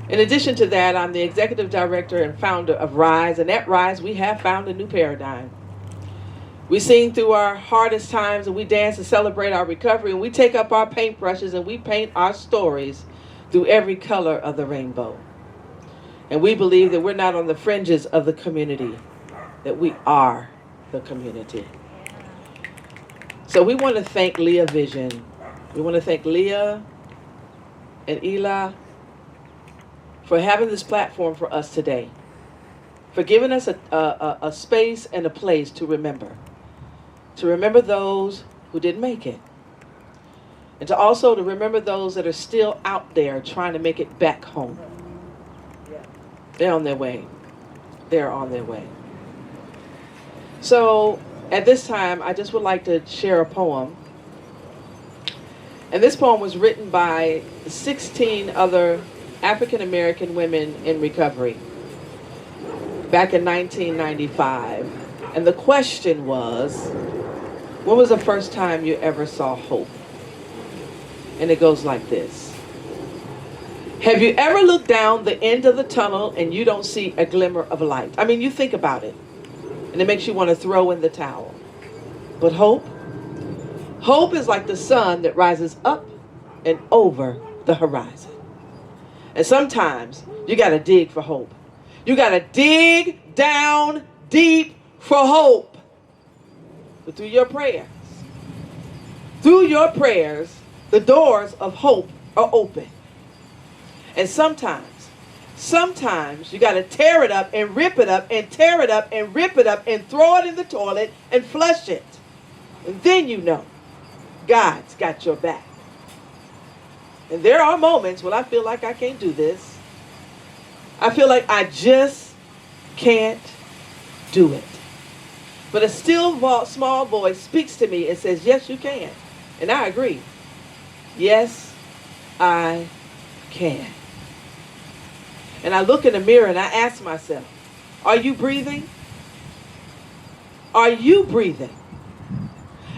In addition to that, I'm the executive director and founder of Rise, and at Rise, we have found a new paradigm. We sing through our hardest times, and we dance to celebrate our recovery, and we take up our paintbrushes and we paint our stories through every color of the rainbow. And we believe that we're not on the fringes of the community, that we are the community. So we want to thank Leah Vision. We want to thank Leah and Ela for having this platform for us today, for giving us a space and a place to remember those who didn't make it, and to remember those that are still out there trying to make it back home. They're on their way. They're on their way. So at this time, I just would like to share a poem. And this poem was written by 16 other African American women in recovery back in 1995. And the question was, when was the first time you ever saw hope? And it goes like this. Have you ever looked down the end of the tunnel and you don't see a glimmer of light? I mean, you think about it, and it makes you want to throw in the towel. But hope? Hope is like the sun that rises up and over the horizon. And sometimes you got to dig for hope. You got to dig down deep for hope. But through your prayers, the doors of hope are open. And sometimes you got to tear it up and rip it up and tear it up and rip it up and throw it in the toilet and flush it. And then you know God's got your back. And there are moments when I feel like I can't do this. I feel like I just can't do it. But a still small voice speaks to me and says, yes, you can. And I agree. Yes, I can. And I look in the mirror and I ask myself, are you breathing? Are you breathing?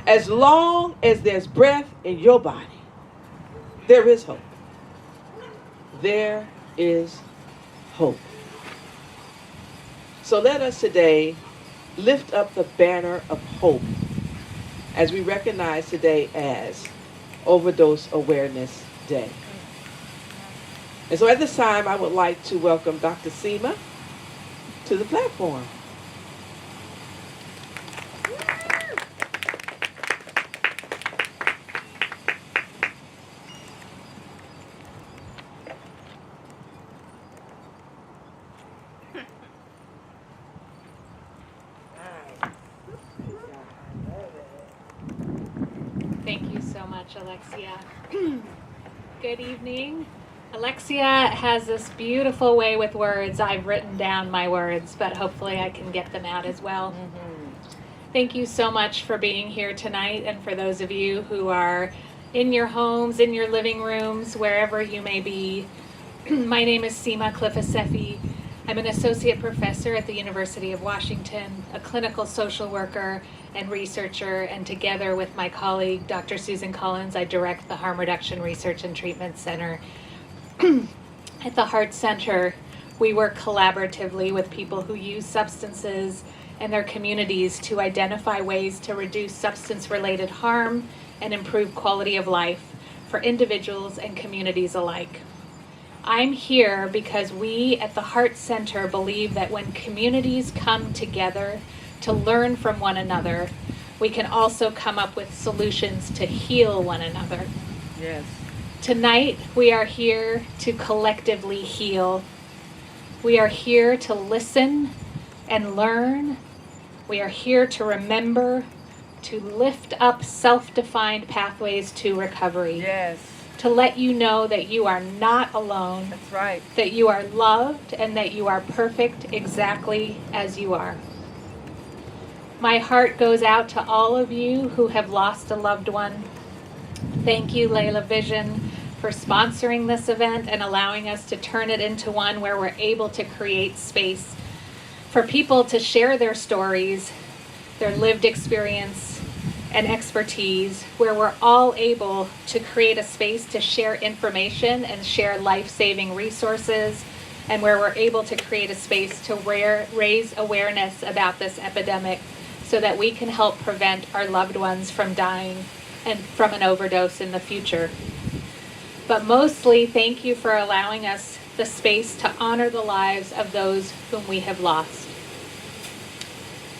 As long as there's breath in your body, there is hope. There is hope. So let us today lift up the banner of hope as we recognize today as Overdose Awareness Day. And so at this time, I would like to welcome Dr. Seema to the platform. Thank you so much, Alexia. Good evening. Alexia has this beautiful way with words. I've written down my words, but hopefully I can get them out as well. Thank you so much for being here tonight, and for those of you who are in your homes, in your living rooms, wherever you may be. My name is Seema Cliff-Asefi. I'm an associate professor at the University of Washington, a clinical social worker and researcher, and together with my colleague, Dr. Susan Collins, I direct the Harm Reduction Research and Treatment Center. At the Heart Center, we work collaboratively with people who use substances and their communities to identify ways to reduce substance-related harm and improve quality of life for individuals and communities alike. I'm here because we at the Heart Center believe that when communities come together to learn from one another, we can also come up with solutions to heal one another. Yes. Tonight, we are here to collectively heal. We are here to listen and learn. We are here to remember, to lift up self-defined pathways to recovery. Yes. To let you know that you are not alone. That's right. That you are loved and that you are perfect exactly as you are. My heart goes out to all of you who have lost a loved one. Thank you, Layla Vision, for sponsoring this event and allowing us to turn it into one where we're able to create space for people to share their stories, their lived experience, and expertise, where we're all able to create a space to share information and share life-saving resources, and where we're able to create a space to raise awareness about this epidemic so that we can help prevent our loved ones from dying and from an overdose in the future. But mostly, thank you for allowing us the space to honor the lives of those whom we have lost.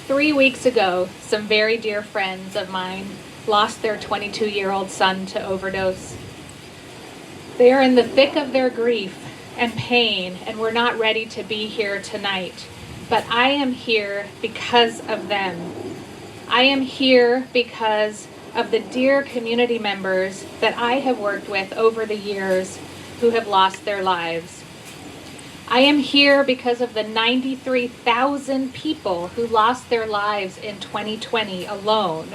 3 weeks ago, some very dear friends of mine lost their 22-year-old son to overdose. They are in the thick of their grief and pain, and we're not ready to be here tonight. But I am here because of them. I am here because of the dear community members that I have worked with over the years who have lost their lives. I am here because of the 93,000 people who lost their lives in 2020 alone,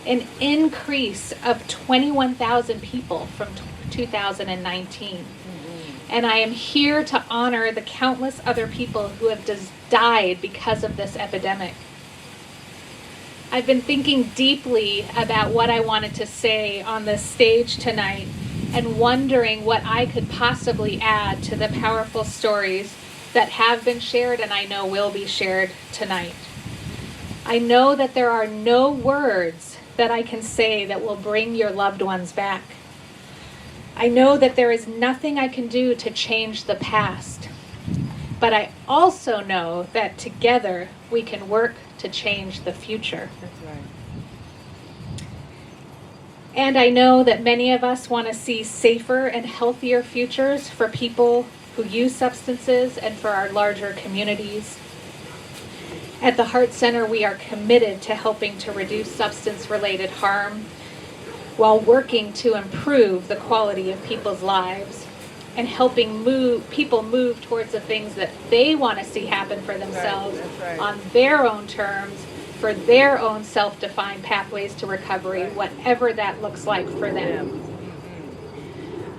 an increase of 21,000 people from 2019. And I am here to honor the countless other people who have died because of this epidemic. I've been thinking deeply about what I wanted to say on this stage tonight and wondering what I could possibly add to the powerful stories that have been shared and I know will be shared tonight. I know that there are no words that I can say that will bring your loved ones back. I know that there is nothing I can do to change the past, but I also know that together we can work to change the future. That's right. And I know that many of us want to see safer and healthier futures for people who use substances and for our larger communities. At the Heart Center, we are committed to helping to reduce substance-related harm while working to improve the quality of people's lives and helping people move towards the things that they want to see happen for themselves. That's right. On their own terms, for their own self-defined pathways to recovery, whatever that looks like for them.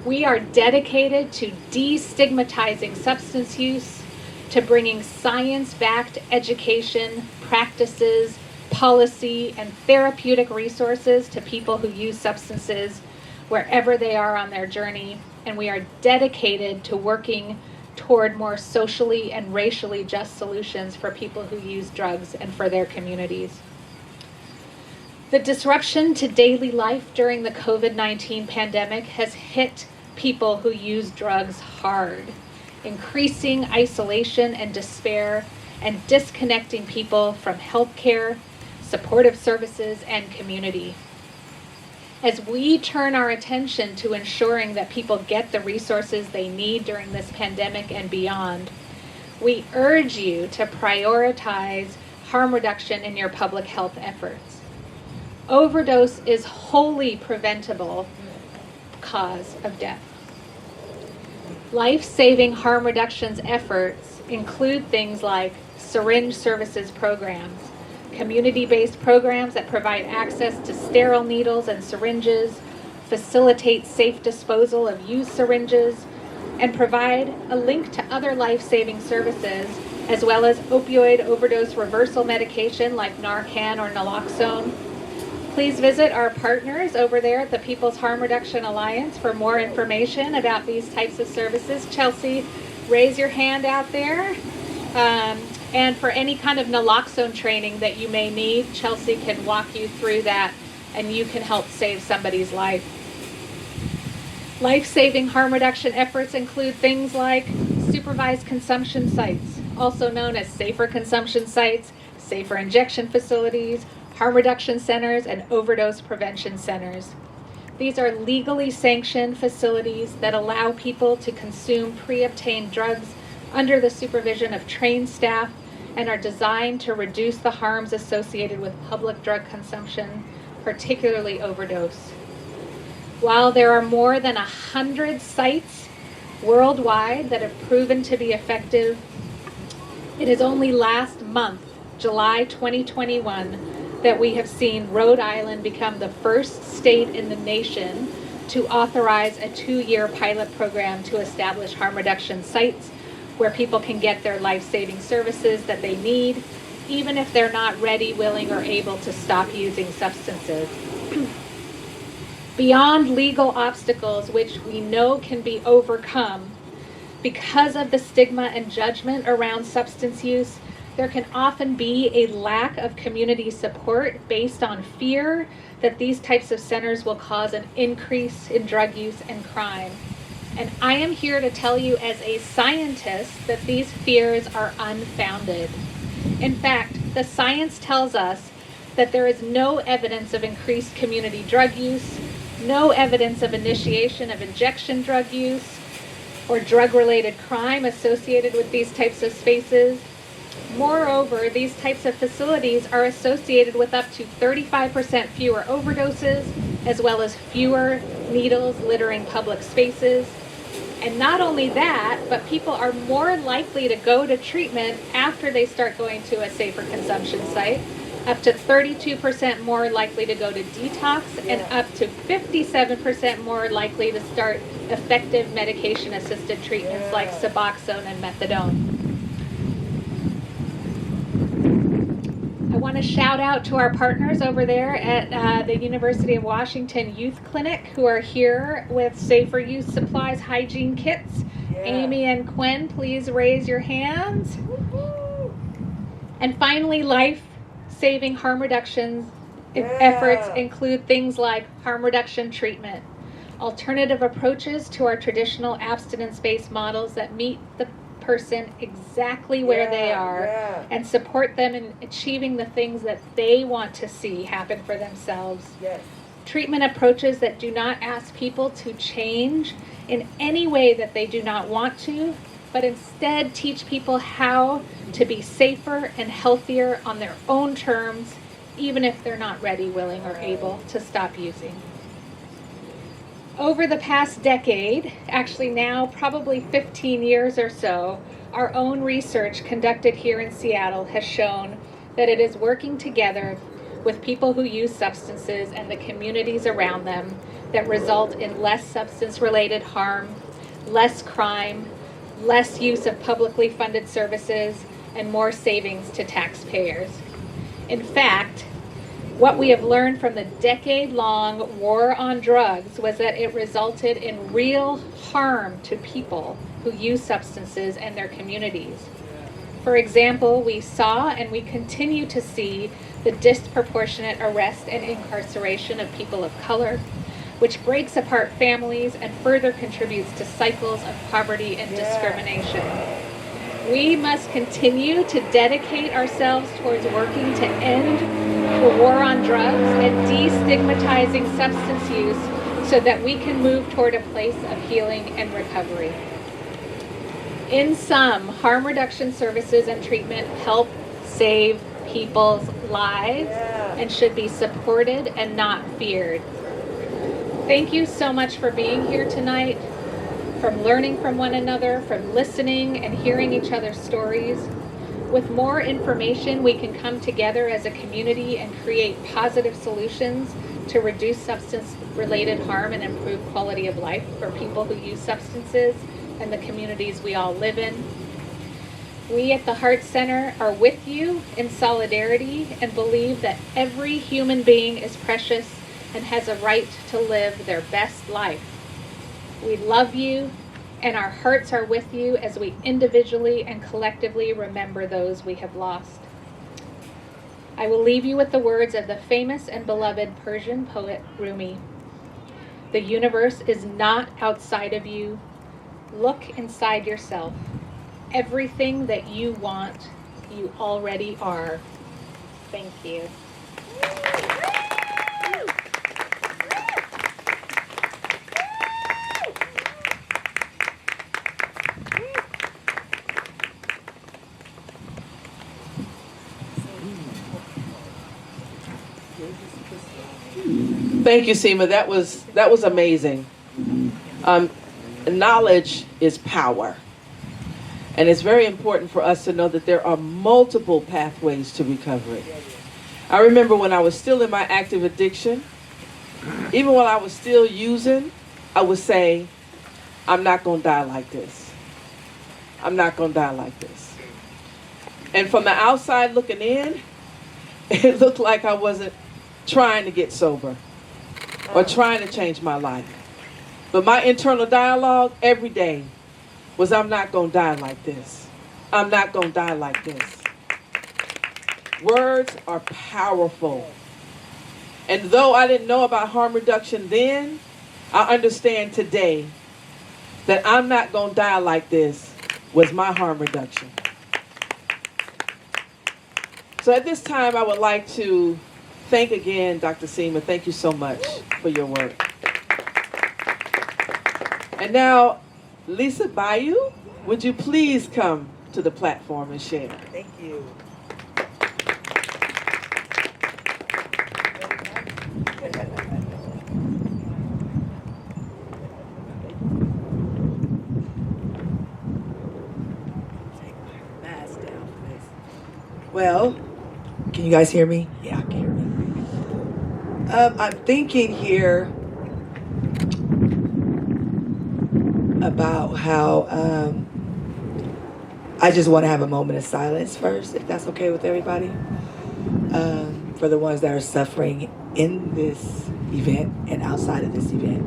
We are dedicated to destigmatizing substance use, to bringing science-backed education, practices, policy, and therapeutic resources to people who use substances wherever they are on their journey. And we are dedicated to working toward more socially and racially just solutions for people who use drugs and for their communities. The disruption to daily life during the COVID-19 pandemic has hit people who use drugs hard, increasing isolation and despair and disconnecting people from healthcare, supportive services, and community. As we turn our attention to ensuring that people get the resources they need during this pandemic and beyond, we urge you to prioritize harm reduction in your public health efforts. Overdose is wholly preventable cause of death. Life-saving harm reductions efforts include things like syringe services programs, community-based programs that provide access to sterile needles and syringes, facilitate safe disposal of used syringes, and provide a link to other life-saving services, as well as opioid overdose reversal medication like Narcan or naloxone. Please visit our partners over there at the People's Harm Reduction Alliance for more information about these types of services. Chelsea, raise your hand out there. And for any kind of naloxone training that you may need, Chelsea can walk you through that and you can help save somebody's life. Life-saving harm reduction efforts include things like supervised consumption sites, also known as safer consumption sites, safer injection facilities, harm reduction centers, and overdose prevention centers. These are legally sanctioned facilities that allow people to consume pre-obtained drugs under the supervision of trained staff and are designed to reduce the harms associated with public drug consumption, particularly overdose. While there are more than 100 sites worldwide that have proven to be effective, it is only last month, July 2021, that we have seen Rhode Island become the first state in the nation to authorize a 2-year pilot program to establish harm reduction sites where people can get their life-saving services that they need even if they're not ready, willing, or able to stop using substances. Beyond legal obstacles, which we know can be overcome, because of the stigma and judgment around substance use, there can often be a lack of community support based on fear that these types of centers will cause an increase in drug use and crime. And I am here to tell you as a scientist that these fears are unfounded. In fact, the science tells us that there is no evidence of increased community drug use, no evidence of initiation of injection drug use, or drug-related crime associated with these types of spaces. Moreover, these types of facilities are associated with up to 35% fewer overdoses, as well as fewer needles littering public spaces. And not only that, but people are more likely to go to treatment after they start going to a safer consumption site, up to 32% more likely to go to detox, and up to 57% more likely to start effective medication-assisted treatments like Suboxone and methadone. I want to shout out to our partners over there at the University of Washington Youth Clinic who are here with safer use supplies, hygiene kits. Amy and Quinn, please raise your hands. And finally, life-saving harm reduction efforts include things like harm reduction treatment, alternative approaches to our traditional abstinence-based models that meet the person exactly where they are and support them in achieving the things that they want to see happen for themselves. Treatment approaches that do not ask people to change in any way that they do not want to, but instead teach people how to be safer and healthier on their own terms, even if they're not ready, willing, or able to stop using. Over the past decade, actually now probably 15 years or so, our own research conducted here in Seattle has shown that it is working together with people who use substances and the communities around them that result in less substance-related harm, less crime, less use of publicly funded services, and more savings to taxpayers. In fact, what we have learned from the decade-long war on drugs was that it resulted in real harm to people who use substances and their communities. For example, we saw and we continue to see the disproportionate arrest and incarceration of people of color, which breaks apart families and further contributes to cycles of poverty and discrimination. We must continue to dedicate ourselves towards working to end the war on drugs and destigmatizing substance use so that we can move toward a place of healing and recovery. In sum, harm reduction services and treatment help save people's lives and should be supported and not feared. Thank you so much for being here tonight, from learning from one another, from listening and hearing each other's stories. With more information, we can come together as a community and create positive solutions to reduce substance-related harm and improve quality of life for people who use substances and the communities we all live in. We at the Heart Center are with you in solidarity and believe that every human being is precious and has a right to live their best life. We love you, and our hearts are with you as we individually and collectively remember those we have lost. I will leave you with the words of the famous and beloved Persian poet Rumi. The universe is not outside of you. Look inside yourself. Everything that you want, you already are. Thank you. Thank you, Seema. That was amazing. Knowledge is power. And it's very important for us to know that there are multiple pathways to recovery. I remember when I was still in my active addiction, even while I was still using, I would say, I'm not going to die like this. I'm not going to die like this. And from the outside looking in, it looked like I wasn't trying to get sober or trying to change my life. But my internal dialogue every day was, I'm not going to die like this. I'm not going to die like this. Words are powerful. And though I didn't know about harm reduction then, I understand today that I'm not going to die like this was my harm reduction. So at this time, I would like to thank again Dr. Seema. Thank you so much for your work. And now, Lisa Bayou, would you please come to the platform and share? Thank you. Take my mask down for this. Well, can you guys hear me? Yeah, I can hear me. I'm thinking here about how I just want to have a moment of silence first, if that's okay with everybody, for the ones that are suffering in this event and outside of this event.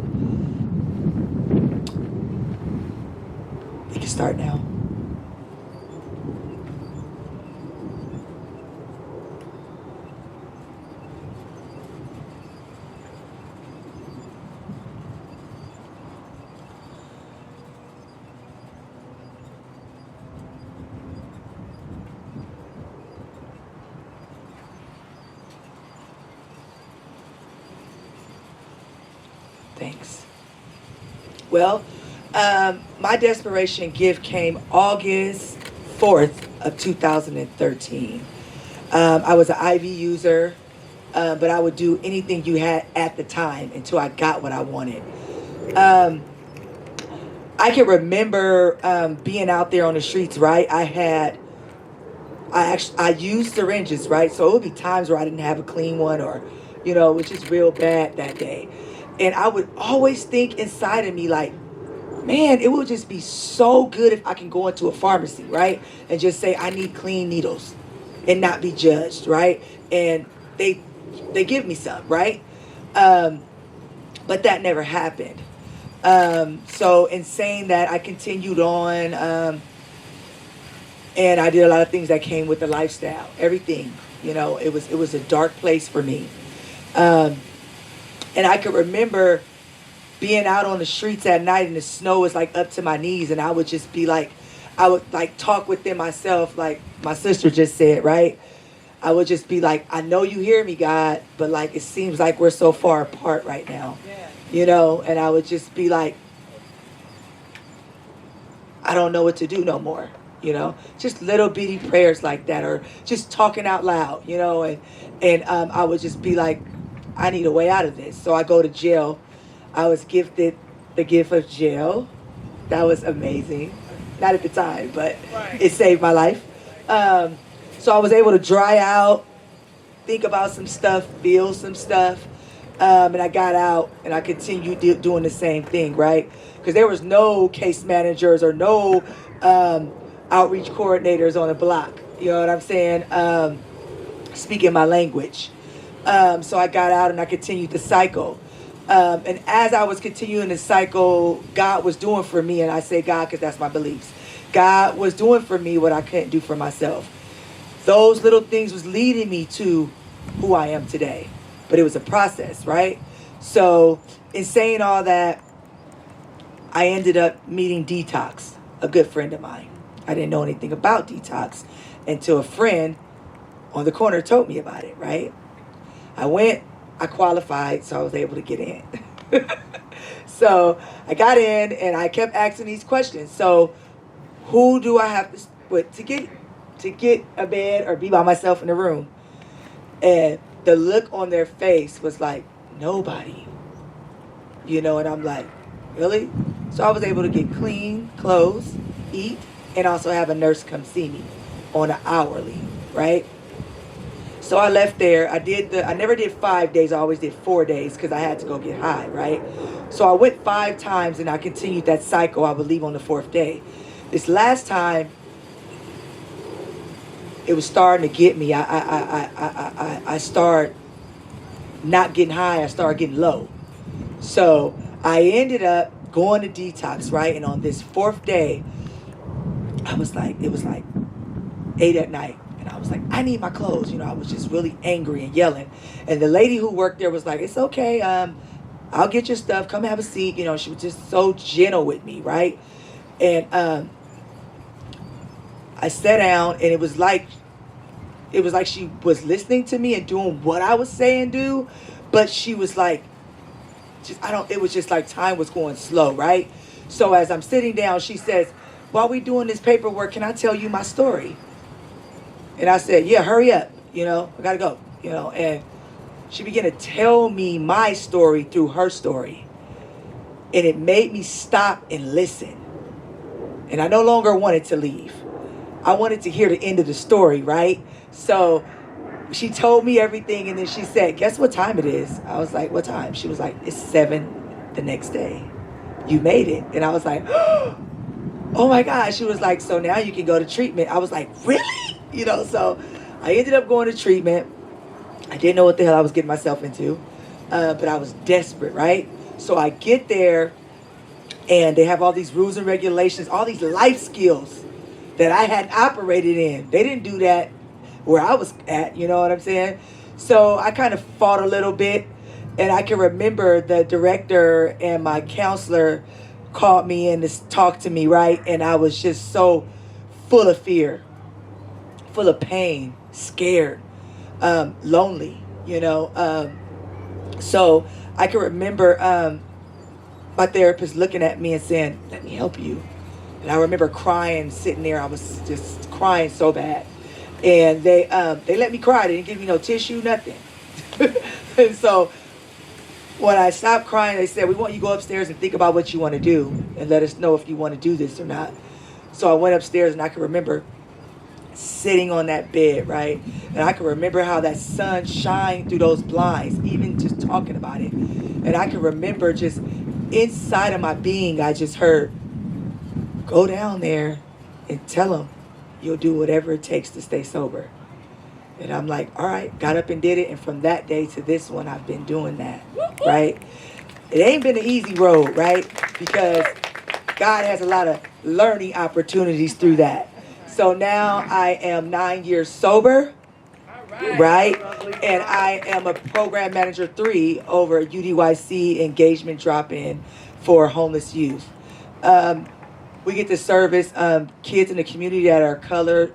We can start now. Thanks. Well, my desperation gift came August 4th of 2013. I was an IV user, but I would do anything you had at the time until I got what I wanted. I can remember being out there on the streets, right? I used syringes, right? So it would be times where I didn't have a clean one, or, you know, which is real bad that day. And I would always think inside of me, like, man, it would just be so good if I can go into a pharmacy, right? And just say, I need clean needles and not be judged, right? And they give me some, right? But that never happened. So in saying that, I continued on, and I did a lot of things that came with the lifestyle, everything, you know, it was a dark place for me. And I could remember being out on the streets at night and the snow was like up to my knees, and I would just be like, I would like talk within myself, like my sister just said, right? I would just be like, I know you hear me, God, but like it seems like we're so far apart right now, you know? And I would just be like, I don't know what to do no more, you know? Just little bitty prayers like that, or just talking out loud, you know? And I would just be like, I need a way out of this. So I go to jail. I was gifted the gift of jail. That was amazing. Not at the time, but it saved my life. So I was able to dry out, think about some stuff, feel some stuff. And I got out and I continued doing the same thing, right? Because there was no case managers or no outreach coordinators on the block. You know what I'm saying? Speaking my language. So I got out and I continued to cycle. And as I was continuing to cycle, God was doing for me, and I say God because that's my beliefs. God was doing for me what I couldn't do for myself. Those little things was leading me to who I am today. But it was a process, right? So in saying all that, I ended up meeting Detox, a good friend of mine. I didn't know anything about Detox until a friend on the corner told me about it, right? I went, I qualified, so I was able to get in. So I got in and I kept asking these questions. So who do I have to get a bed or be by myself in the room? And the look on their face was like, nobody. You know, and I'm like, really? So I was able to get clean clothes, eat, and also have a nurse come see me on an hourly, right? So I left there. I never did 5 days. I always did 4 days because I had to go get high, right? So I went 5 times and I continued that cycle, I believe, on the 4th day. This last time, it was starting to get me. I started not getting high. I started getting low. So I ended up going to detox, right? And on this fourth day, it was like 8 at night. And I was like, I need my clothes. You know, I was just really angry and yelling. And the lady who worked there was like, it's okay. I'll get your stuff. Come have a seat. You know, she was just so gentle with me, right? And I sat down, and it was like she was listening to me and doing what I was saying do, but she was like, it was just like time was going slow, right? So as I'm sitting down, she says, while we doing this paperwork, can I tell you my story? And I said, yeah, hurry up. You know, I gotta go, you know. And she began to tell me my story through her story. And it made me stop and listen. And I no longer wanted to leave. I wanted to hear the end of the story, right? So she told me everything, and then she said, guess what time it is? I was like, what time? She was like, it's 7 the next day. You made it. And I was like, oh my God. She was like, so now you can go to treatment. I was like, really? You know, so I ended up going to treatment. I didn't know what the hell I was getting myself into, but I was desperate, right? So I get there, and they have all these rules and regulations, all these life skills that I hadn't operated in. They didn't do that where I was at, you know what I'm saying? So I kind of fought a little bit, and I can remember the director and my counselor called me in to talk to me, right? And I was just so full of fear, full of pain, scared, lonely, you know? So I can remember my therapist looking at me and saying, let me help you. And I remember crying, sitting there. I was just crying so bad. And they let me cry. They didn't give me no tissue, nothing. And so when I stopped crying, they said, we want you to go upstairs and think about what you want to do and let us know if you want to do this or not. So I went upstairs, and I can remember sitting on that bed, right? And I can remember how that sun shined through those blinds, even just talking about it. And I can remember just inside of my being, I just heard, go down there and tell them you'll do whatever it takes to stay sober. And I'm like, all right, got up and did it. And from that day to this one, I've been doing that, right? It ain't been an easy road, right? Because God has a lot of learning opportunities through that. So now I am 9 years sober, right? And I am a program manager 3 over UDYC engagement drop-in for homeless youth. We get to service kids in the community that are colored,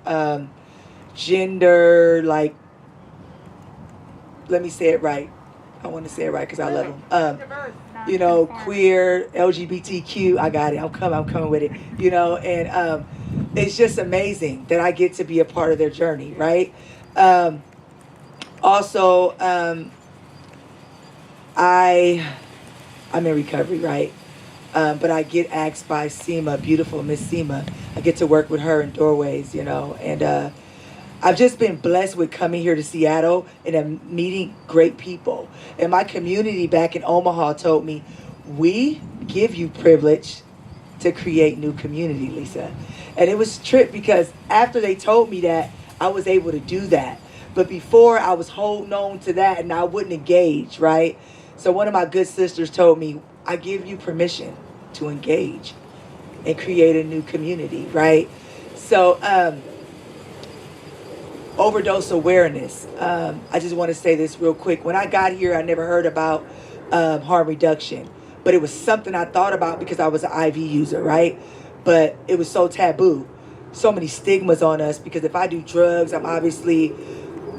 gender, like, let me say it right. I want to say it right because I love them. You know, queer, LGBTQ. I got it. I'm coming with it. You know, and it's just amazing that I get to be a part of their journey, right? Also, I'm in recovery, right? But I get asked by Seema, beautiful Miss Seema. I get to work with her in doorways, you know, and I've just been blessed with coming here to Seattle and meeting great people. And my community back in Omaha told me, we give you privilege to create new community, Lisa. And it was a trip because after they told me that, I was able to do that. But before, I was holding on to that and I wouldn't engage, right? So one of my good sisters told me, I give you permission to engage and create a new community, right? So, overdose awareness. I just want to say this real quick. When I got here, I never heard about harm reduction, but it was something I thought about because I was an IV user, right? But it was so taboo. So many stigmas on us because if I do drugs, I'm obviously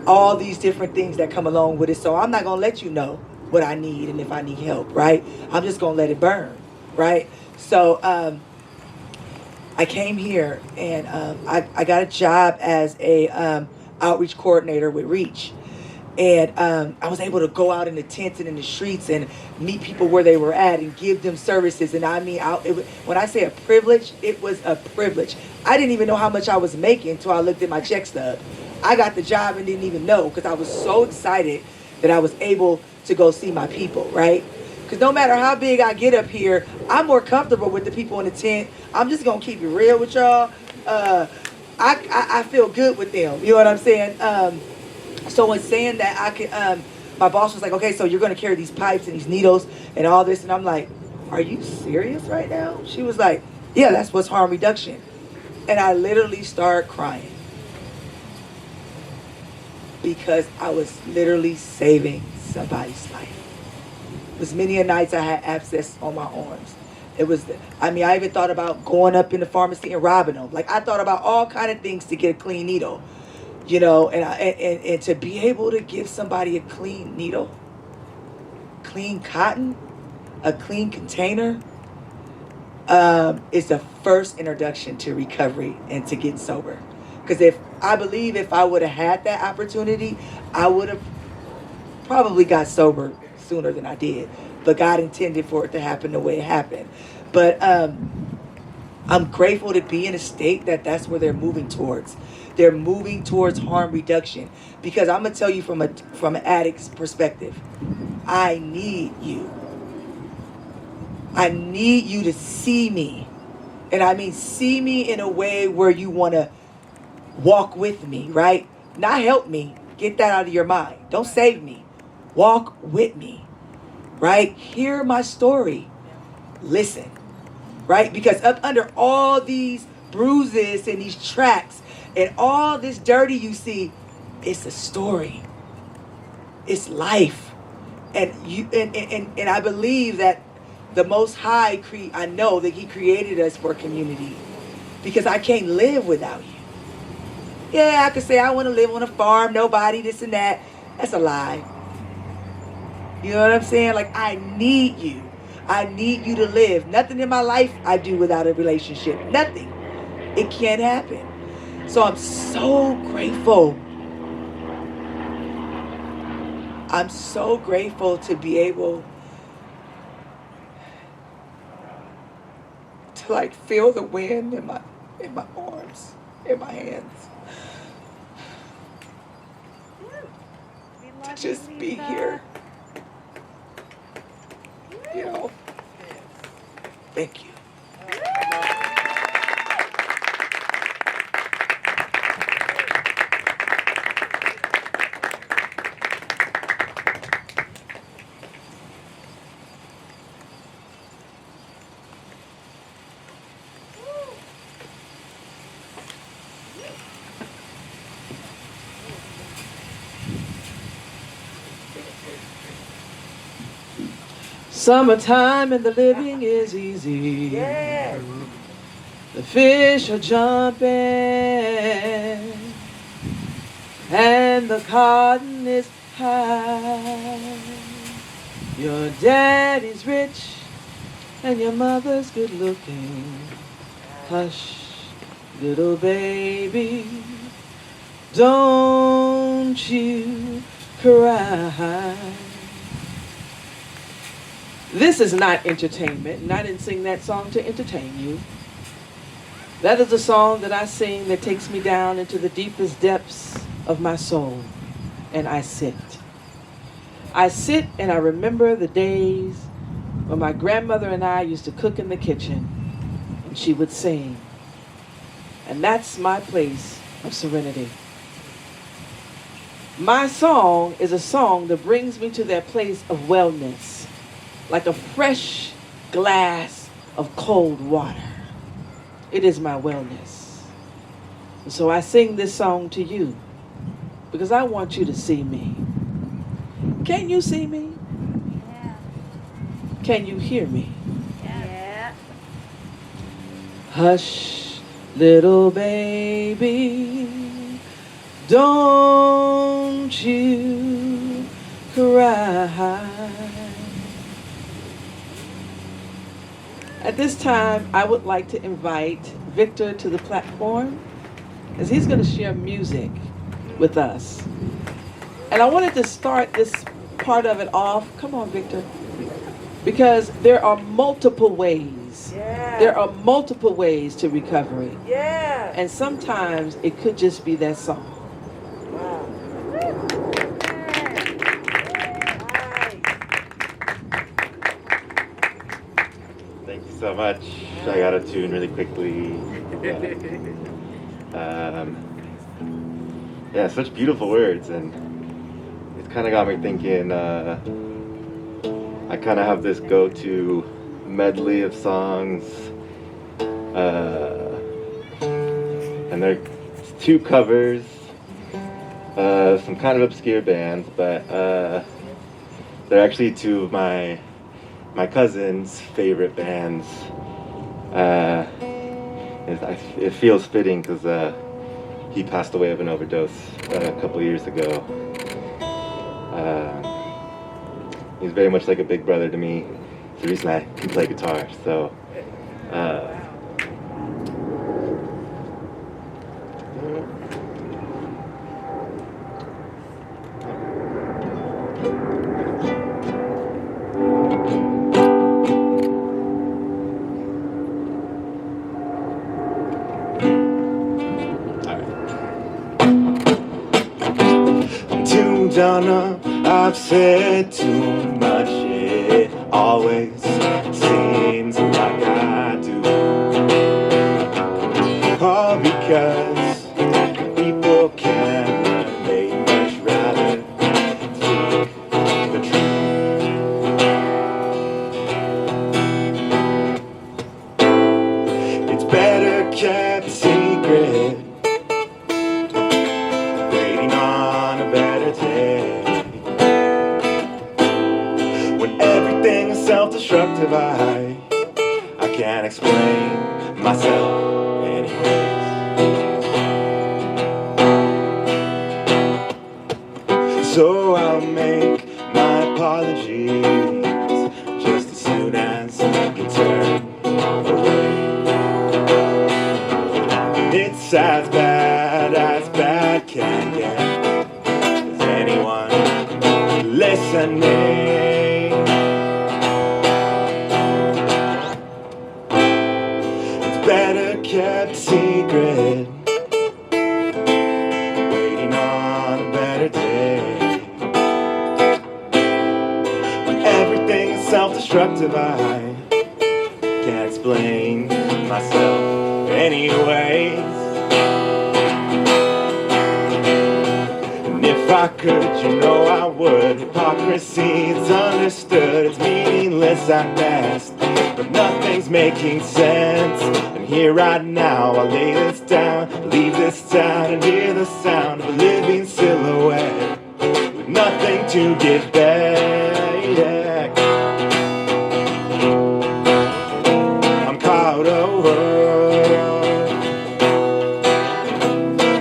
all these different things that come along with it. So I'm not going to let you know what I need and if I need help, right? I'm just going to let it burn, right? So I came here and I got a job as a outreach coordinator with Reach. And I was able to go out in the tents and in the streets and meet people where they were at and give them services. And I mean, when I say a privilege, it was a privilege. I didn't even know how much I was making until I looked at my check stub. I got the job and didn't even know because I was so excited that I was able to go see my people, right? Because no matter how big I get up here, I'm more comfortable with the people in the tent. I'm just going to keep it real with y'all. I feel good with them. You know what I'm saying? So in saying that, I could, my boss was like, okay, so you're going to carry these pipes and these needles and all this. And I'm like, are you serious right now? She was like, yeah, that's what's harm reduction. And I literally started crying because I was literally saving somebody's life. It was many a nights I had abscess on my arms. It was, I mean, I even thought about going up in the pharmacy and robbing them. Like, I thought about all kind of things to get a clean needle, you know, and to be able to give somebody a clean needle, clean cotton, a clean container, is the first introduction to recovery and to getting sober. Because I believe if I would have had that opportunity, I would have probably got sober sooner than I did. But God intended for it to happen the way it happened. But I'm grateful to be in a state that's where they're moving towards. They're moving towards harm reduction. Because I'm going to tell you from an addict's perspective, I need you. I need you to see me. And I mean see me in a way where you want to walk with me, right? Not help me. Get that out of your mind. Don't save me. Walk with me, right? Hear my story. Listen, right? Because up under all these bruises and these tracks and all this dirty you see, it's a story. It's life. And I believe that the Most High, I know that He created us for community, because I can't live without you. Yeah, I could say I want to live on a farm, nobody, this and that. That's a lie. You know what I'm saying? Like, I need you. I need you to live. Nothing in my life I do without a relationship. Nothing. It can't happen. So I'm so grateful. I'm so grateful to be able to like feel the wind in my arms, in my hands. To just be here. You know. Thank you. Summertime and the living is easy. Yeah. The fish are jumping and the cotton is high. Your daddy's rich and your mother's good looking. Hush, little baby, don't you cry. This is not entertainment, and I didn't sing that song to entertain you. That is a song that I sing that takes me down into the deepest depths of my soul, and I sit. I sit and I remember the days when my grandmother and I used to cook in the kitchen, and she would sing. And that's my place of serenity. My song is a song that brings me to that place of wellness, like a fresh glass of cold water. It is my wellness. And so I sing this song to you because I want you to see me. Can you see me? Yeah. Can you hear me? Yeah. Hush, little baby, don't you cry. At this time, I would like to invite Victor to the platform, as he's going to share music with us. And I wanted to start this part of it off, come on, Victor, because there are multiple ways. Yeah. There are multiple ways to recovery. Yeah. And sometimes it could just be that song. Wow. Thank you so much. I got a tune really quickly. Yeah, such beautiful words, and it's kind of got me thinking. I kind of have this go-to medley of songs, and they're two covers, some kind of obscure bands, but they're actually two of my cousin's favorite bands. It feels fitting because he passed away of an overdose a couple years ago. He's very much like a big brother to me. It's the reason I can play guitar. So, too done up, I've said too much, it always seems like I do. All because people can, they much rather speak the truth. It's better kept secret, waiting on a better day. When everything is self-destructive, I can't explain myself anyways. So I'll make my apologies just as soon as you turn away. It's as bad can get. Is anyone listening? It's better kept secret, waiting on a better day. When everything is self-destructive, I can't explain myself anyways. And if I could, you know I would. Hypocrisy is understood, it's meaningless at best, but nothing's making sense. And here right now I lay this down, leave this town, and hear the sound of a living silhouette with nothing to give back. I'm caught over,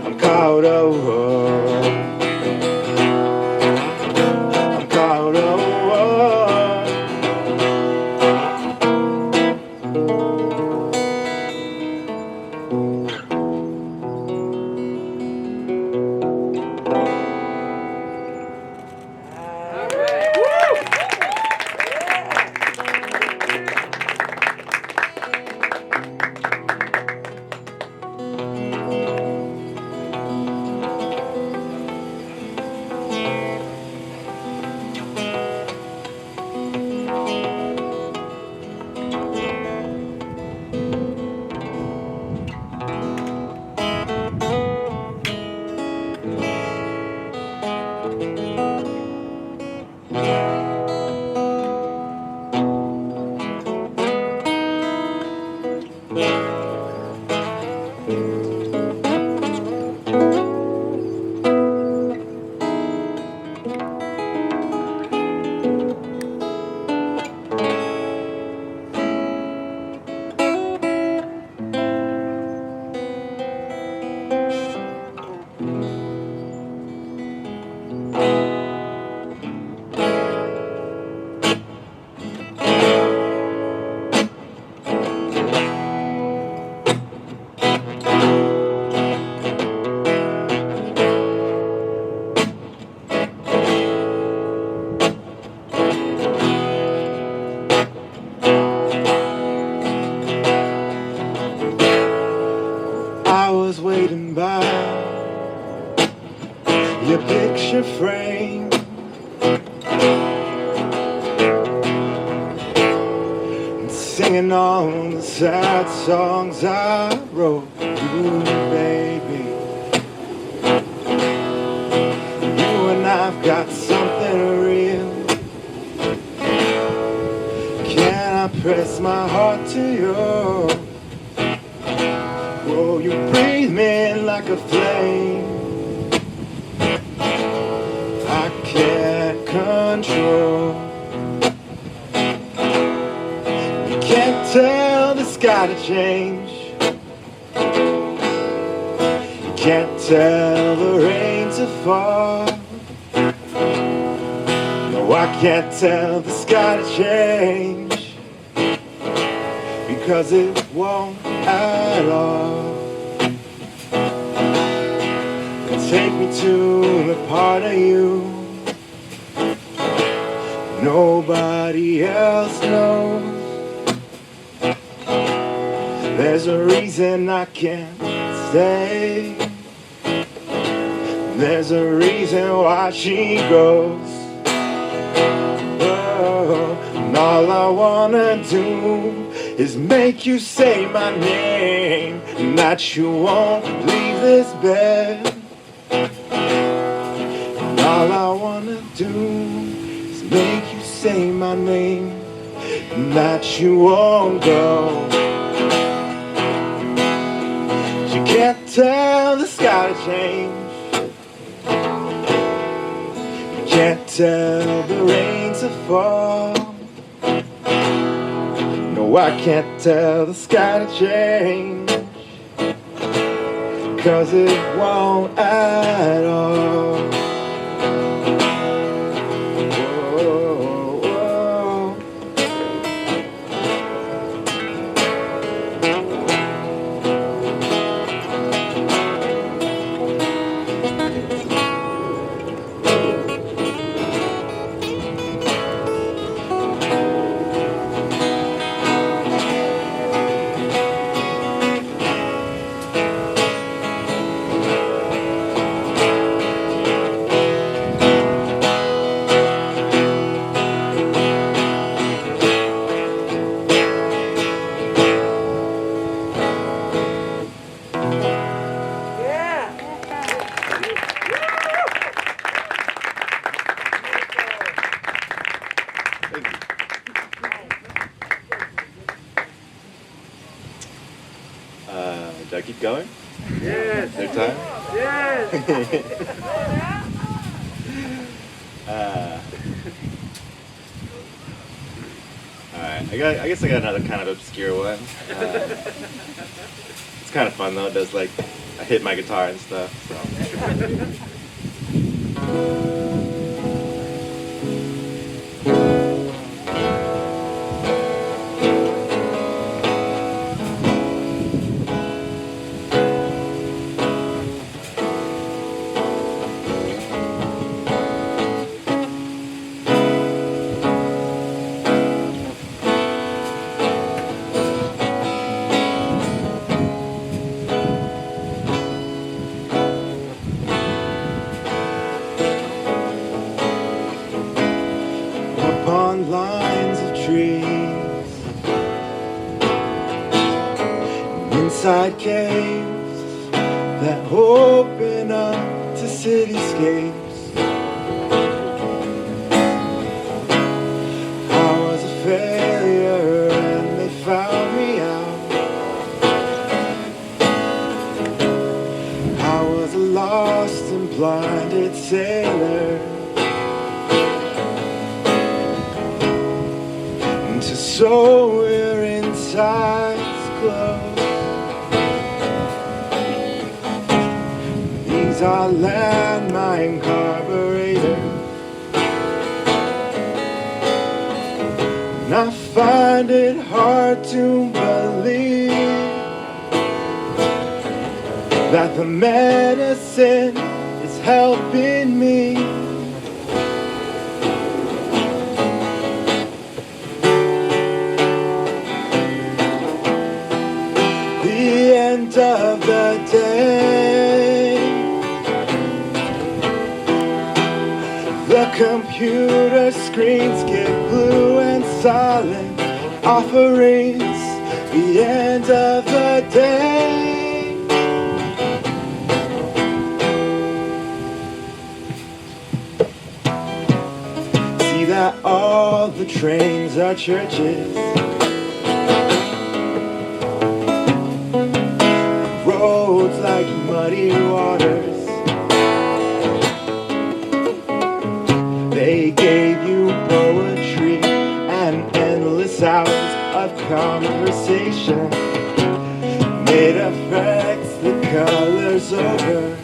I'm caught over, I'm caught over. I was waiting by your picture frame, and singing all the sad songs I wrote you, baby. I've got something real. Can I press my heart to yours? Oh, you breathe me in like a flame I can't control. You can't tell the sky to change. You can't tell the rain to fall. No, I can't tell the sky to change, because it won't at all. Take me to the part of you nobody else knows. There's a reason I can't stay. There's a reason why she goes. Oh, and all I wanna do is make you say my name, and that you won't leave this bed. All I wanna do is make you say my name, and that you won't go. You can't tell the sky to change. You can't tell the rain to fall. No, I can't tell the sky to change, 'cause it won't at all. Do I keep going? Yes. Is there time? Yes. Alright, I guess I got another kind of obscure one. It's kind of fun though. It does, like, I hit my guitar and stuff. So. Upon lines of trees, inside caves that open up to cityscapes. I was a failure and they found me out. I was a lost and blinded sailor to sew your insides closed. These are landmine carburetors, and I find it hard to believe that the medicine is helping me. End of the day, the computer screens get blue and silent offerings. The end of the day. Not all the trains are churches. Roads like muddy waters. They gave you poetry and endless hours of conversation. It affects the colors over.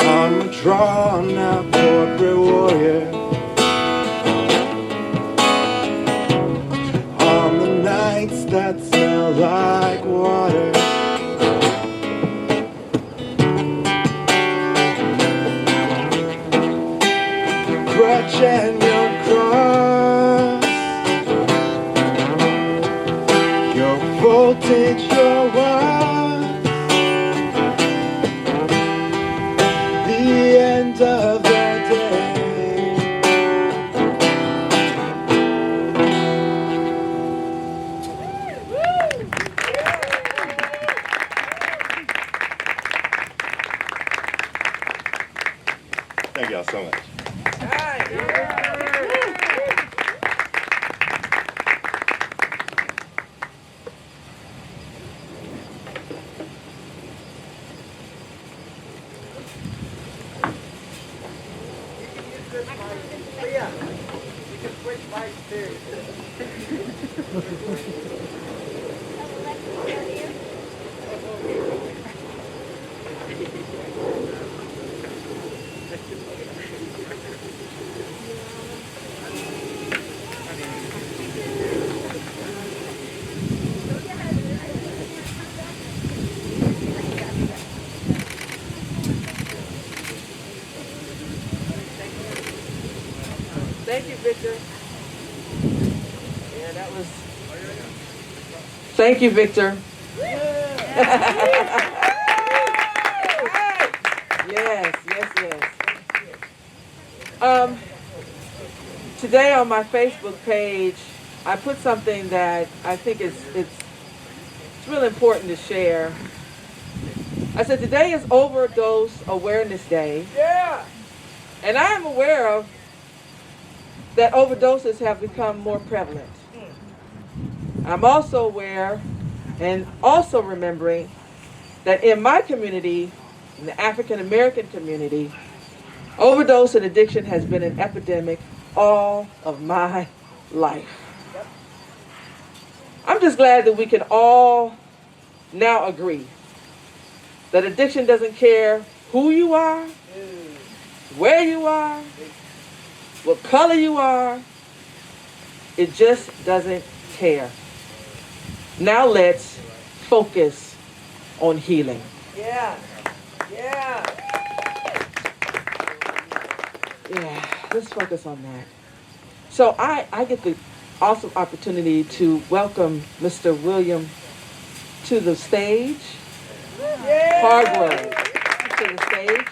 I'm a drawn out corporate warrior. On the nights that smell like water. Crutch and your cross, your voltage, your watts, the end of the day. Thank y'all so much. Thank you, Victor. Yeah, that was. Thank you, Victor. Yes. Today on my Facebook page, I put something that I think it's really important to share. I said today is Overdose Awareness Day. Yeah. And I am aware of that overdoses have become more prevalent. I'm also aware and also remembering that in my community, in the African American community, overdose and addiction has been an epidemic all of my life. I'm just glad that we can all now agree that addiction doesn't care who you are, where you are, what color you are. It just doesn't care. Now let's focus on healing. Yeah, let's focus on that. So I get the awesome opportunity to welcome Mr. William to the stage, Hardwood to the stage,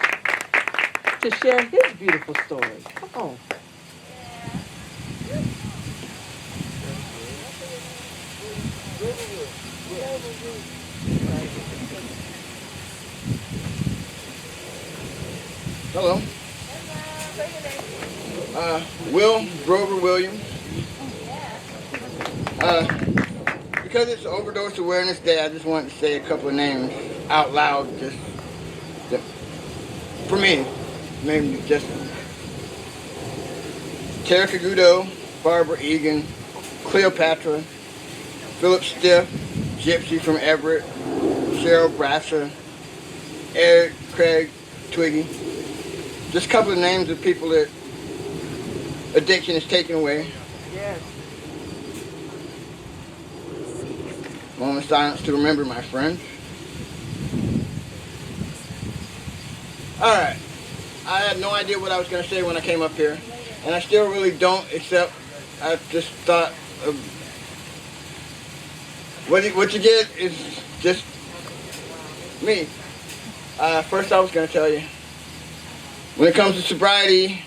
to share his beautiful story. Come on. Hello. Will Grover Williams. Because it's Overdose Awareness Day, I just wanted to say a couple of names out loud, just for me, maybe just Terica Gudo, Barbara Egan, Cleopatra, Philip Stiff, Gypsy from Everett, Cheryl Brasser, Eric Craig Twiggy. Just a couple of names of people that addiction is taken away. Yes. Moment of silence to remember my friends. Alright, I had no idea what I was going to say when I came up here, and I still really don't, except I just thought of what you get is just me. First I was going to tell you, when it comes to sobriety,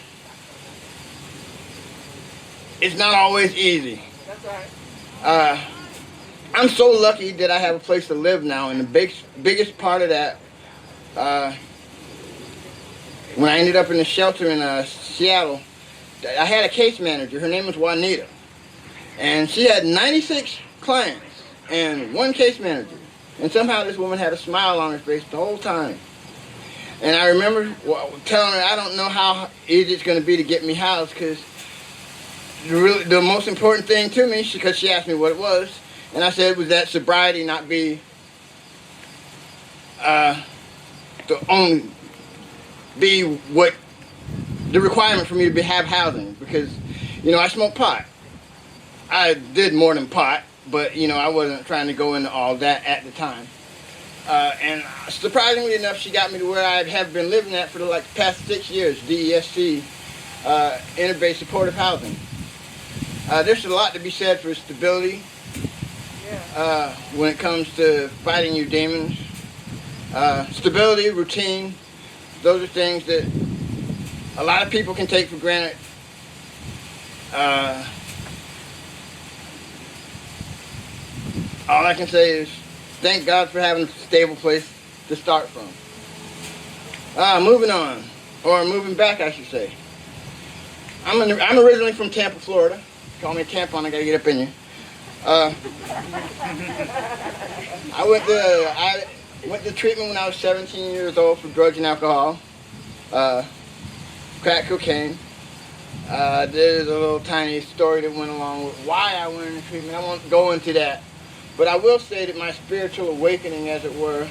it's not always easy. That's right. I'm so lucky that I have a place to live now, and the biggest part of that when I ended up in the shelter in Seattle, I had a case manager. Her name was Juanita. And she had 96 clients and one case manager. And somehow this woman had a smile on her face the whole time. And I remember telling her, I don't know how easy it's going to be to get me housed, because the most important thing to me, because she asked me what it was, and I said it was that sobriety not be what the requirement for me to have housing, because, you know, I smoke pot. I did more than pot, but, you know, I wasn't trying to go into all that at the time. And surprisingly enough, she got me to where I have been living at for the past 6 years, DESC, Inner-Based Supportive Housing. There's a lot to be said for stability when it comes to fighting your demons. Stability, routine, those are things that a lot of people can take for granted. All I can say is thank God for having a stable place to start from. Moving on, or moving back, I should say. I'm originally from Tampa, Florida. Call me a tampon, I gotta get up in you. I went to treatment when I was 17 years old for drugs and alcohol, crack cocaine. There's a little tiny story that went along with why I went into treatment. I won't go into that. But I will say that my spiritual awakening, as it were,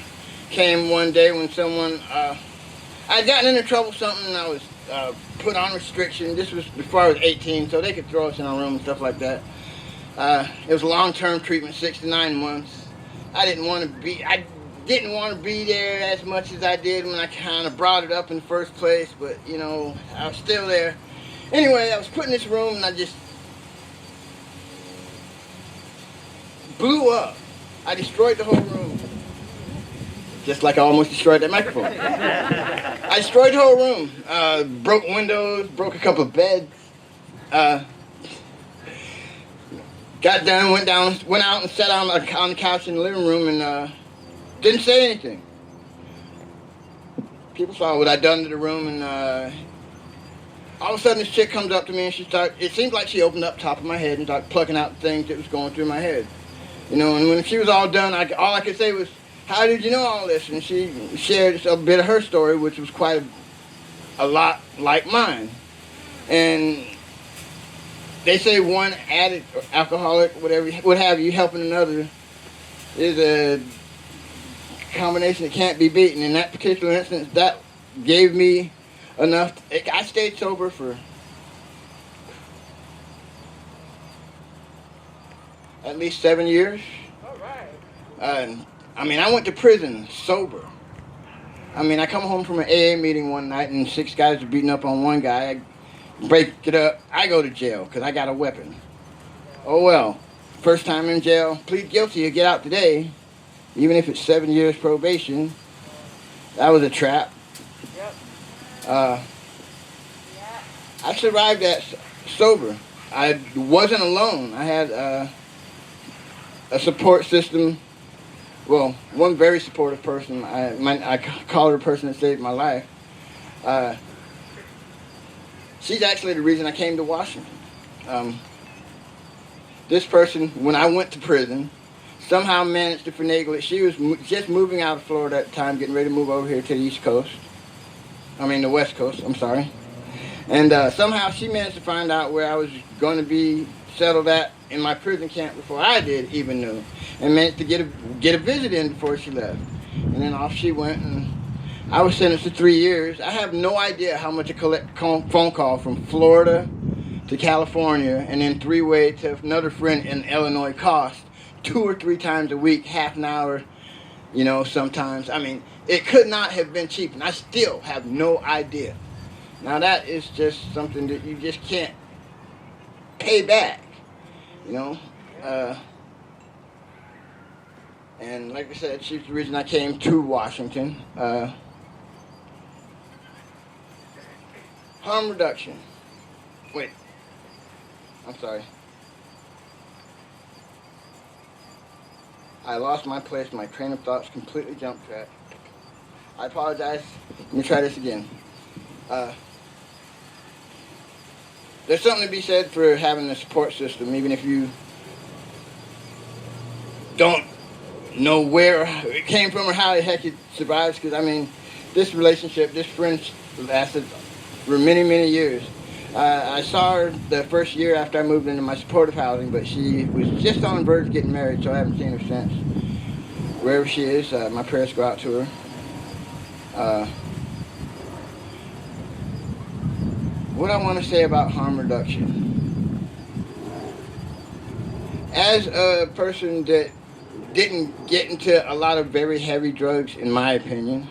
came one day when someone, I'd gotten into trouble with something, and I was put on restriction. This was before I was 18, so they could throw us in a room and stuff like that. It was long-term treatment, 6 to 9 months. I didn't want to be there as much as I did when I kind of brought it up in the first place, but, you know, I was still there. Anyway, I was put in this room, and I just blew up. I destroyed the whole room. Just like I almost destroyed that microphone. I destroyed the whole room. Broke windows, broke a couple of beds. Got done, went out and sat on the couch in the living room and didn't say anything. People saw what I'd done to the room, and all of a sudden this chick comes up to me and it seemed like she opened up top of my head and started plucking out things that was going through my head. You know, and when she was all done, all I could say was, "How did you know all this?" And she shared a bit of her story, which was quite a lot like mine. And they say one addict or alcoholic, what have you, helping another is a combination that can't be beaten. In that particular instance, that gave me enough. I stayed sober for at least 7 years. All right. I mean, I went to prison sober. I mean, I come home from an AA meeting one night and 6 guys are beating up on one guy. I break it up. I go to jail because I got a weapon. Oh well. First time in jail, plead guilty, you get out today. Even if it's 7 years probation. That was a trap. Yep. I survived that sober. I wasn't alone. I had a support system. Well, one very supportive person. I call her a person that saved my life. She's actually the reason I came to Washington. This person, when I went to prison, somehow managed to finagle it. She was just moving out of Florida at the time, getting ready to move over here to the East Coast. I mean, the West Coast, I'm sorry. And somehow she managed to find out where I was going to be settled at in my prison camp before I did even knew, and managed to get a visit in before she left. And then off she went, and I was sentenced to 3 years. I have no idea how much a phone call from Florida to California and then 3-way to another friend in Illinois cost 2 or 3 times a week, half an hour, you know, sometimes. I mean, it could not have been cheap, and I still have no idea. Now that is just something that you just can't pay back, you know. And like I said, she's the reason I came to Washington. Harm reduction. Wait, I'm sorry. I lost my place. My train of thoughts completely jumped track. I apologize. Let me try this again. Uh, there's something to be said for having a support system, even if you don't know where it came from or how the heck it survives. Because, I mean, this relationship, this friendship lasted for many, many years. I saw her the first year after I moved into my supportive housing, but she was just on the verge of getting married, so I haven't seen her since. Wherever she is, my prayers go out to her. What I want to say about harm reduction. As a person that didn't get into a lot of very heavy drugs, in my opinion,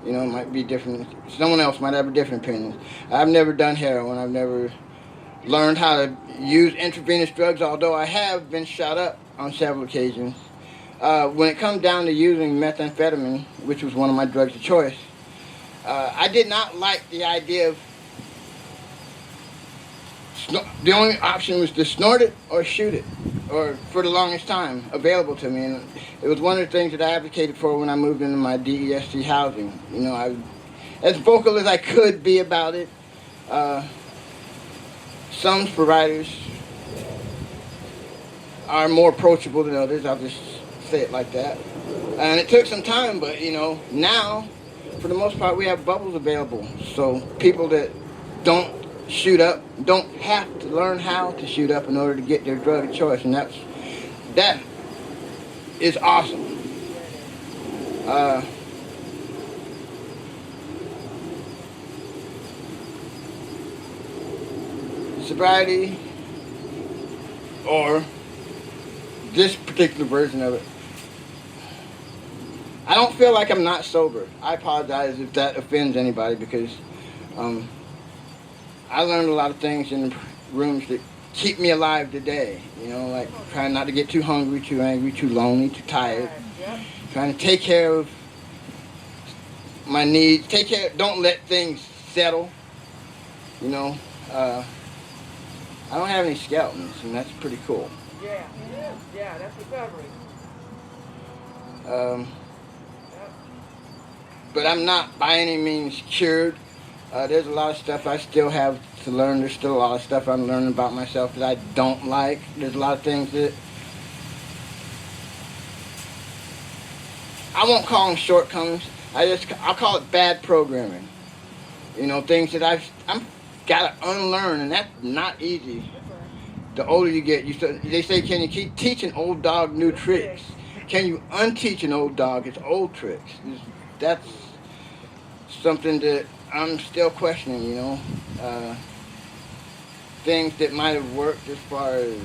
you know, it might be different. Someone else might have a different opinion. I've never done heroin. I've never learned how to use intravenous drugs, although I have been shot up on several occasions. When it comes down to using methamphetamine, which was one of my drugs of choice, I did not like the idea of the only option was to snort it or shoot it, or for the longest time available to me. And it was one of the things that I advocated for when I moved into my DESC housing. You know, I, as vocal as I could be about it, some providers are more approachable than others. I'll just say it like that. And it took some time, but you know, now, for the most part, we have bubbles available. So people that don't shoot up don't have to learn how to shoot up in order to get their drug of choice, and that is awesome. Sobriety, or this particular version of it, I don't feel like I'm not sober. I apologize if that offends anybody, because I learned a lot of things in the rooms that keep me alive today. You know, like trying not to get too hungry, too angry, too lonely, too tired. Trying to take care of my needs. Don't let things settle. You know, I don't have any skeletons, and that's pretty cool. Yeah, that's recovery. But I'm not by any means cured. There's a lot of stuff I still have to learn. There's still a lot of stuff I'm learning about myself that I don't like. There's a lot of things that I won't call them shortcomings. I'll call it bad programming. You know, things that I'm gotta unlearn, and that's not easy. The older you get, they say, can you keep teaching old dog new tricks? Can you unteach an old dog its old tricks? That's something that I'm still questioning, you know. Things that might have worked as far as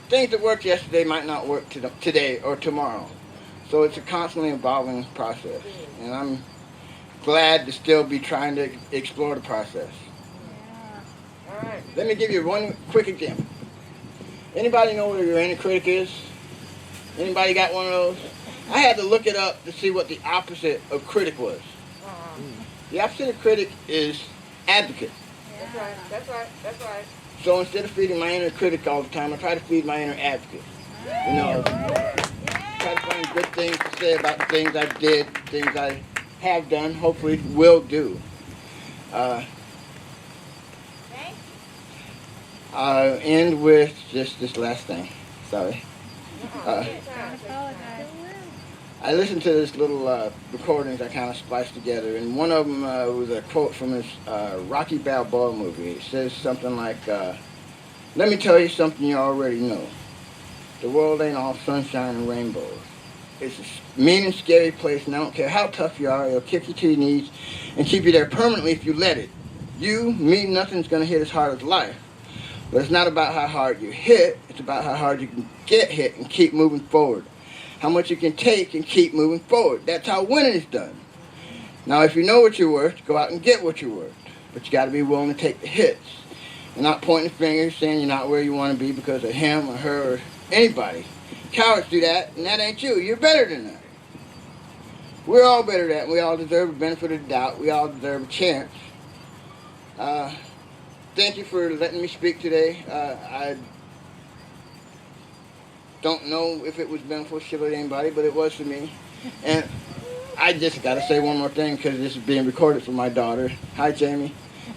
things that worked yesterday might not work today or tomorrow. So it's a constantly evolving process, and I'm glad to still be trying to explore the process. All right. Let me give you one quick example. Anybody know what your inner critic is? Anybody got one of those? I had to look it up to see what the opposite of critic was. The opposite of critic is advocate. That's right. So instead of feeding my inner critic all the time, I try to feed my inner advocate. You know, try to find good things to say about the things I did, things I have done, hopefully will do. I'll end with just this last thing. Sorry. I listened to this little recordings I kind of spliced together, and one of them was a quote from this Rocky Balboa movie. It says something like, let me tell you something you already know. The world ain't all sunshine and rainbows. It's a mean and scary place, and I don't care how tough you are, it'll kick you to your knees and keep you there permanently if you let it. You, me, nothing's going to hit as hard as life. But it's not about how hard you hit, it's about how hard you can get hit and keep moving forward. How much you can take and keep moving forward. That's how winning is done. Now, if you know what you're worth, go out and get what you're worth. But you got to be willing to take the hits. And not pointing fingers, saying you're not where you want to be because of him or her or anybody. Cowards do that, and that ain't you. You're better than that. We're all better than that. We all deserve a benefit of the doubt. We all deserve a chance. Thank you for letting me speak today. I don't know if it was beneficial to anybody, but it was for me. And I just got to say one more thing because this is being recorded for my daughter. Hi, Jamie.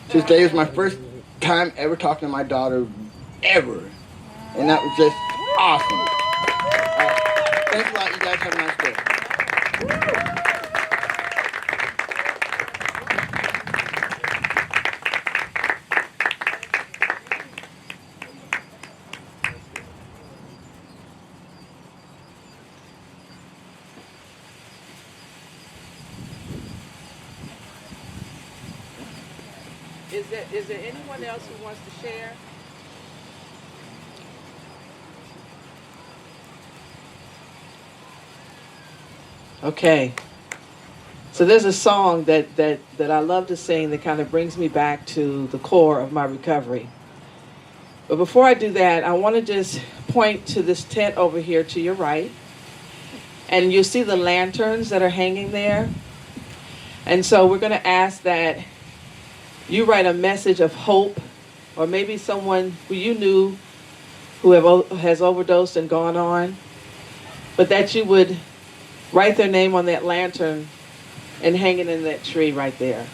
Today was my first time ever talking to my daughter ever. And that was just awesome. Thanks a lot. You guys have a nice day. Is there anyone else who wants to share? Okay. So there's a song that I love to sing that kind of brings me back to the core of my recovery. But before I do that, I want to just point to this tent over here to your right. And you'll see the lanterns that are hanging there. And so we're going to ask that you write a message of hope, or maybe someone who you knew who has overdosed and gone on, but that you would write their name on that lantern and hang it in that tree right there.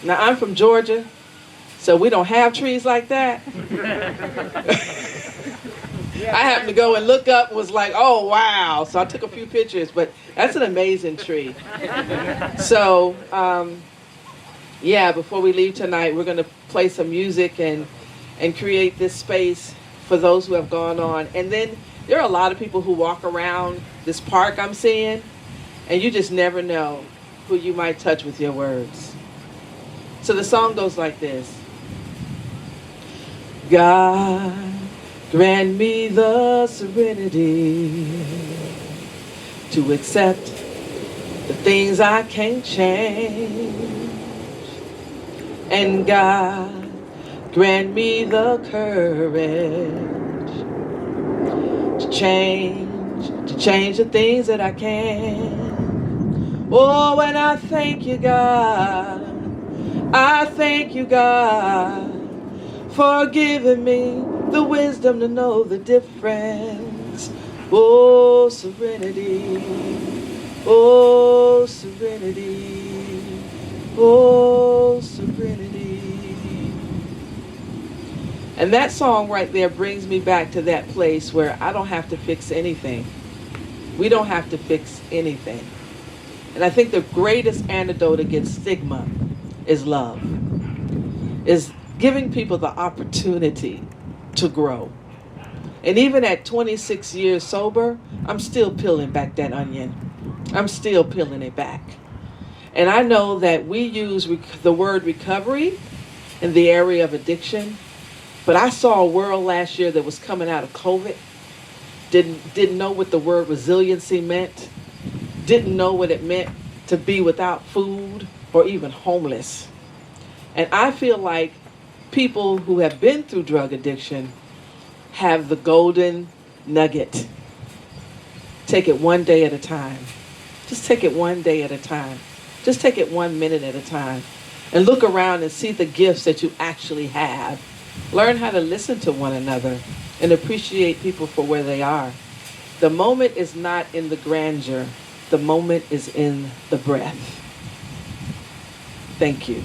Now, I'm from Georgia, so we don't have trees like that. I happened to go and look up and was like, oh, wow. So I took a few pictures, but that's an amazing tree. So, yeah, before we leave tonight, we're going to play some music and create this space for those who have gone on. And then there are a lot of people who walk around this park I'm seeing, and you just never know who you might touch with your words. So the song goes like this. God, grant me the serenity to accept the things I can't change. And God, grant me the courage to change the things that I can. Oh, and I thank you, God. I thank you, God, for giving me the wisdom to know the difference. Oh, serenity. Oh, serenity. Oh, serenity. And that song right there brings me back to that place where I don't have to fix anything. We don't have to fix anything. And I think the greatest antidote against stigma is love, is giving people the opportunity to grow. And even at 26 years sober, I'm still peeling back that onion. I'm still peeling it back. And I know that we use the word recovery in the area of addiction, but I saw a world last year that was coming out of COVID, didn't know what the word resiliency meant, didn't know what it meant to be without food or even homeless. And I feel like people who have been through drug addiction have the golden nugget. Take it one day at a time. Just take it one day at a time. Just take it 1 minute at a time. And look around and see the gifts that you actually have. Learn how to listen to one another and appreciate people for where they are. The moment is not in the grandeur. The moment is in the breath. Thank you.